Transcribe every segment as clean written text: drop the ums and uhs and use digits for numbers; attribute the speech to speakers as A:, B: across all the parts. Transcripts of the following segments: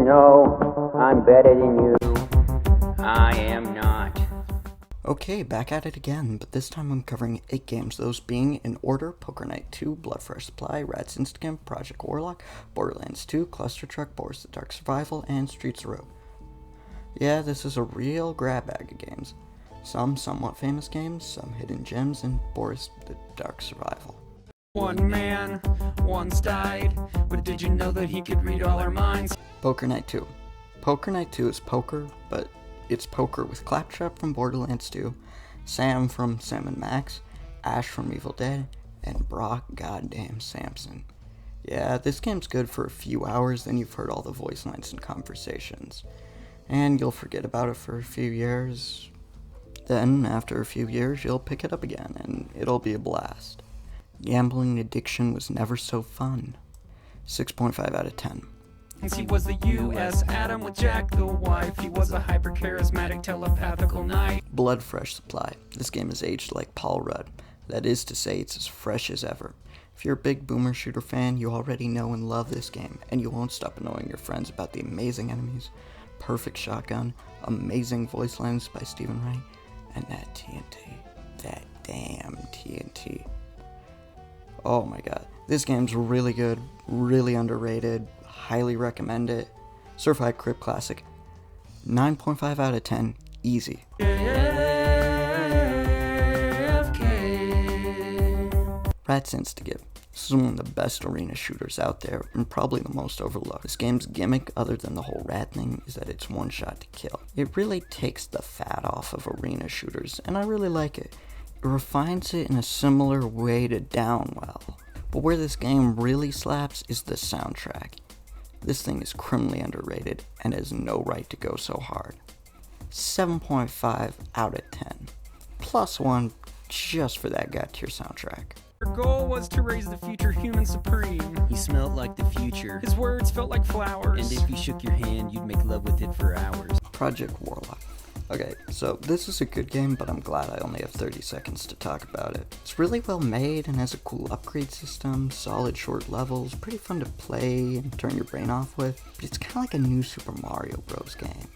A: know I'm better than you. I am not.
B: Okay, back at it again, but this time I'm covering 8 games, those being in order: Poker Night 2, Bloodfresh Supply, Ratz Instagib, Project Warlock, Borderlands 2, Clustertruck, Boris the Dark Survival, and Streets of Rouge. Yeah, this is a real grab bag of games. Some somewhat famous games, some hidden gems, and Boris the Dark Survival.
C: One man once died, but did you know that he could read all our minds?
B: Poker Night 2. Poker Night 2 is poker, but it's poker with Claptrap from Borderlands 2, Sam from Sam & Max, Ash from Evil Dead, and Brock goddamn Samson. Yeah, this game's good for a few hours, then you've heard all the voice lines and conversations. And you'll forget about it for a few years. Then, after a few years, you'll pick it up again, and it'll be a blast. Gambling addiction was never so fun. 6.5 out of 10.
C: He was the U.S. Adam with Jack the wife. He was a hyper-charismatic telepathical knight.
B: Bloodfresh Supply. This game is aged like Paul Rudd. That is to say, it's as fresh as ever. If you're a big boomer shooter fan, you already know and love this game, and you won't stop annoying your friends about the amazing enemies, perfect shotgun, amazing voice lines by Stephen Wright, and that TNT. That damn TNT. Oh my god. This game's really good, really underrated, highly recommend it. Certified Crip Classic. 9.5 out of 10, easy. Ratz Instagib. This is one of the best arena shooters out there, and probably the most overlooked. This game's gimmick, other than the whole rat thing, is that it's one shot to kill. It really takes the fat off of arena shooters, and I really like it. It refines it in a similar way to Downwell. But where this game really slaps is the soundtrack. This thing is criminally underrated and has no right to go so hard. 7.5 out of 10. Plus 1 just for that God tier soundtrack.
C: Her goal was to raise the future human supreme.
D: He smelled like the future.
C: His words felt like flowers.
D: And if you shook your hand, you'd make love with it for hours.
B: Project Warlock. Okay, so this is a good game, but I'm glad I only have 30 seconds to talk about it. It's really well made and has a cool upgrade system, solid short levels, pretty fun to play and turn your brain off with, but it's kind of like a new Super Mario Bros. Game.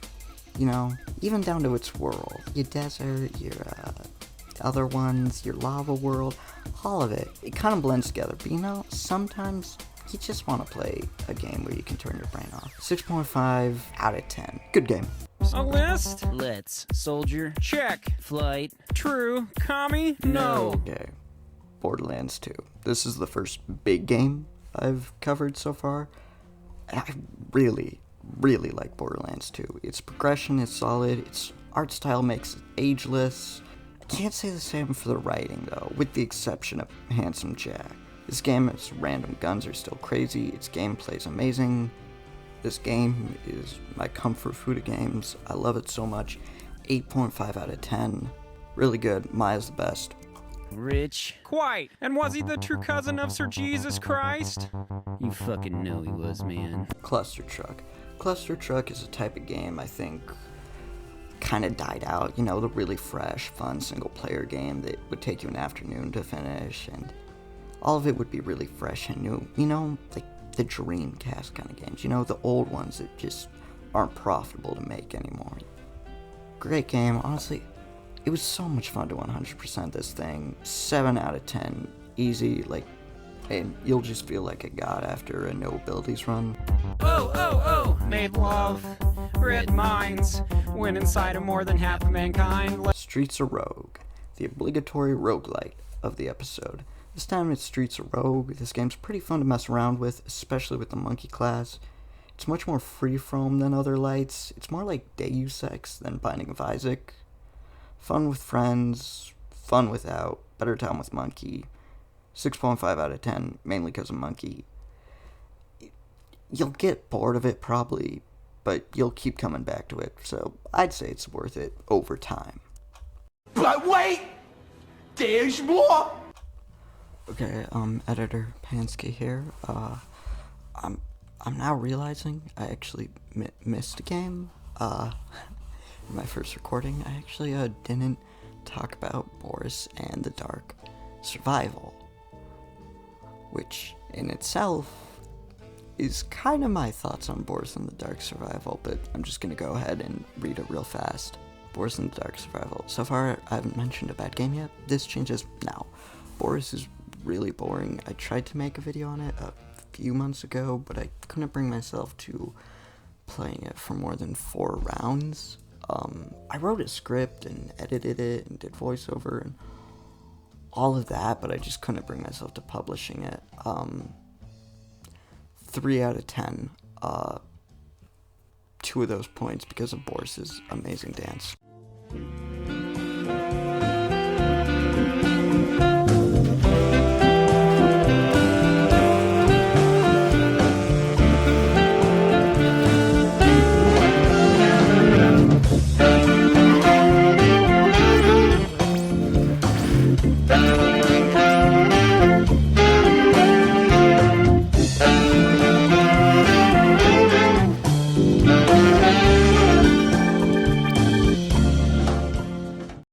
B: You know, even down to its world. Your desert, your other ones, your lava world, all of it. It kind of blends together, but you know, sometimes you just want to play a game where you can turn your brain off. 6.5 out of 10. Good game.
C: A list?
D: Let's. Soldier.
C: Check.
D: Flight.
C: True. Commie? No.
B: Okay. Borderlands 2. This is the first big game I've covered so far. And I really like Borderlands 2. Its progression is solid. Its art style makes it ageless. I can't say the same for the writing, though, with the exception of Handsome Jack. This game's random guns are still crazy. Its gameplay is amazing. This game is my comfort food of games. I love it so much. 8.5 out of 10. Really good. Maya's the best.
D: Rich.
C: Quite. And was he the true cousin of Sir Jesus Christ?
D: You fucking know he was, man.
B: Clustertruck. Clustertruck is a type of game I think kind of died out. You know, the really fresh, fun single-player game that would take you an afternoon to finish, and all of it would be really fresh and new. You know, like the Dreamcast kind of games. You know, the old ones that just aren't profitable to make anymore. Great game. Honestly, it was so much fun to 100% this thing. 7 out of 10. Easy, like, and you'll just feel like a god after a no abilities run.
C: Oh, made love, read minds, went inside of more than half of mankind.
B: Streets of Rouge, the obligatory roguelite of the episode. This time it's Streets of Rouge. This game's pretty fun to mess around with, especially with the monkey class. It's much more freeform than other lights. It's more like Deus Ex than Binding of Isaac. Fun with friends, fun without, better time with monkey. 6.5 out of 10, mainly because of monkey. You'll get bored of it probably, but you'll keep coming back to it, so I'd say it's worth it over time.
E: But wait! There's more!
B: Okay, editor Panskii here. I'm now realizing I actually missed a game. In my first recording, I actually didn't talk about Boris and the Dark Survival, which in itself is kind of my thoughts on Boris and the Dark Survival, but I'm just gonna go ahead and read it real fast. Boris and the Dark Survival. So far, I haven't mentioned a bad game yet. This changes now. Boris is really boring. I tried to make a video on it a few months ago, but I couldn't bring myself to playing it for more than 4 rounds. I wrote a script and edited it and did voiceover and all of that, but I just couldn't bring myself to publishing it. 3 out of 10. 2 of those points because of Boris's amazing dance.